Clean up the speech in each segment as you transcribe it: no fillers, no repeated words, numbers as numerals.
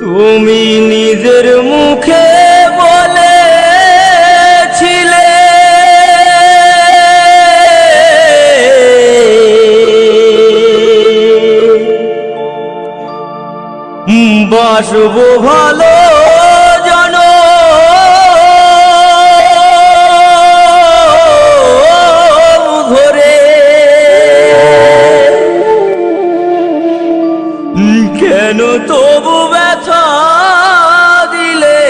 তুমি নিজের মুখে বলেছিলে বাসবো ভালো ধরে, কেন তবু ব্যথা দিলে?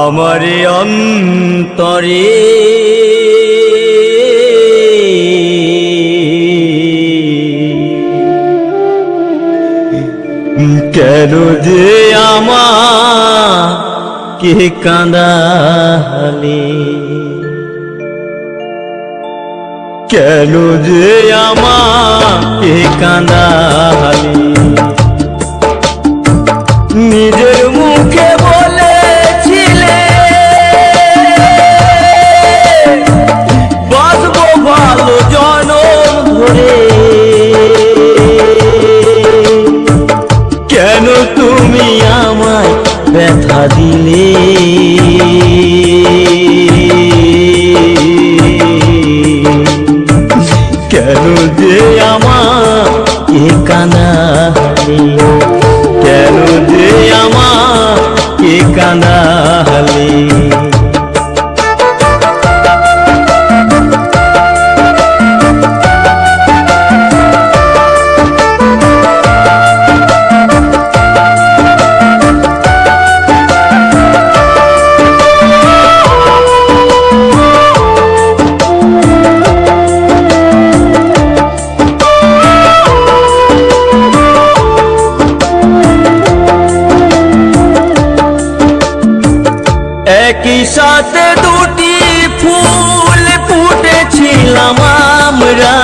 আমারে অন্তরে কেন যে আমাকে কাঁদালে? কেন যে আমাকে কাঁদালে? নিজের মুখে বলেছিলে বাঁচবো ভালো জনম ধরে, কেন তুমি আমায় ব্যথা দিলে? কেন যে আমাকে কাঁদালে? কেন যে আমাকে কাঁদালে? একই সাথে দুটি ফুল ফুটেছিলাম আমরা,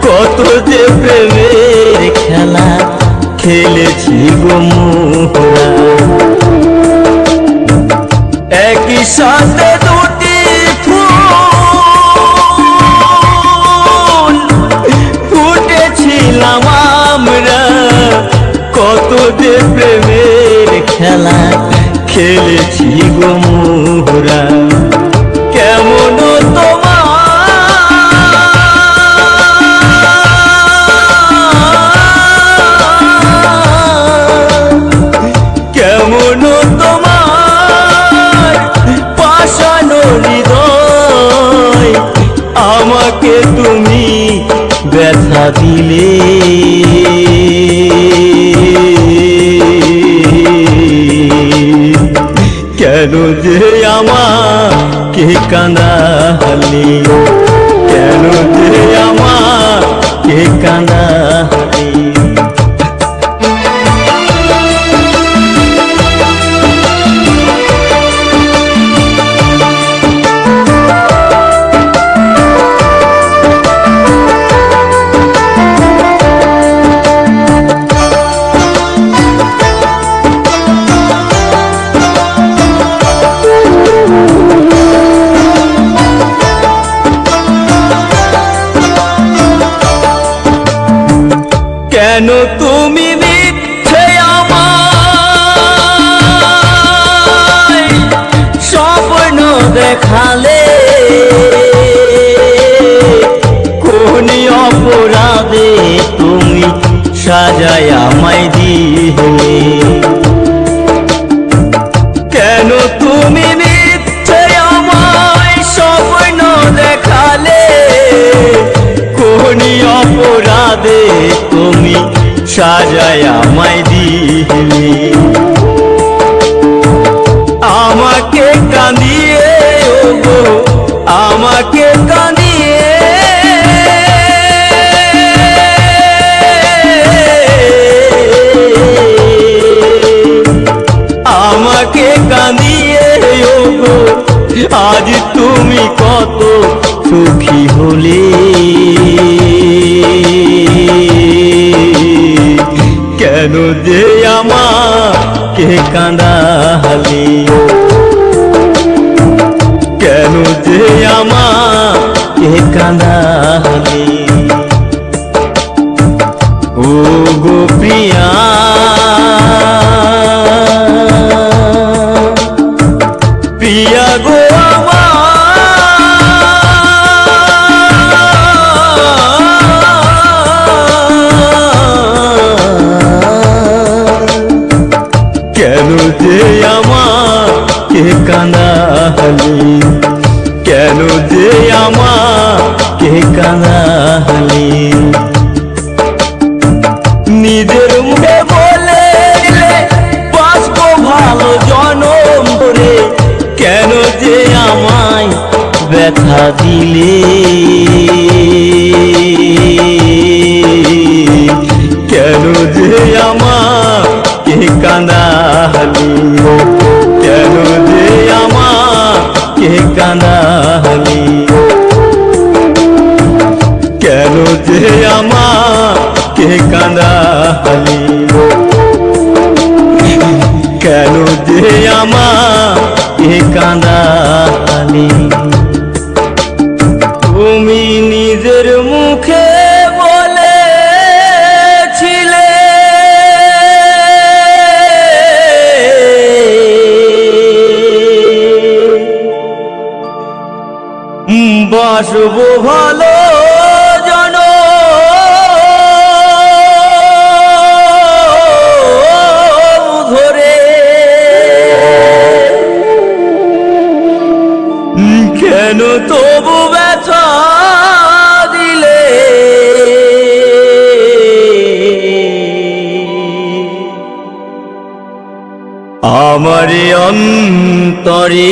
কত যে প্রেমের খেলা খেলেছি গো মোরা। একই সাথে দুটি ফুল ফুটেছিলাম আমরা, কত যে প্রেমের খেলা খেলেছি গো মোরা। কেমন কেমন তোমার পাষানো হৃদয়, আমাকে তুমি ব্যথা দিলে? কেন যে আমাকে কাঁদালে? কেন যে আমাকে কাঁদালে? কেন তুমি মিথ্যে আমায় স্বপ্ন দেখালে? কোন অপরাধে তুমি সাজায় আমায় দিলে? কেন তুমি মিথ্যে আমায় স্বপ্ন দেখালে? কোন অপরাধে তুমি সাজায় আমায় দিলে? আমাকে কাঁদিয়ে ওগো, আমাকে কাঁদিয়ে আমাকে কাঁদিয়ে ওগো, আজ তুমি কত সুখী হলে? কেন যে আমাকে কাঁদালে? কেন যে আমাকে কাঁদালে? কান্দাহালি ও গো প্রিয়া প্রিয়া গো কেন যে আমাকে কান্দাহালি কেন যে আমাকে কান্দাহালি নিজের মুখে বলে দিলে বাঁচবো ভালো জনম ধরে কেন যে আমায় ব্যথা দিলে কেন যে আমাকে কান্দাহালি কেন যে আমাকে কান্দাহালি কেন যে আমাকে কান্দাহালি কেন যে আমাকে কান্দাহালি তুমি নিজের মুখে বলেছিলে বাসবো ভালো জনম ধরে কেন তবু ব্যথা দিলে আমার অন্তরে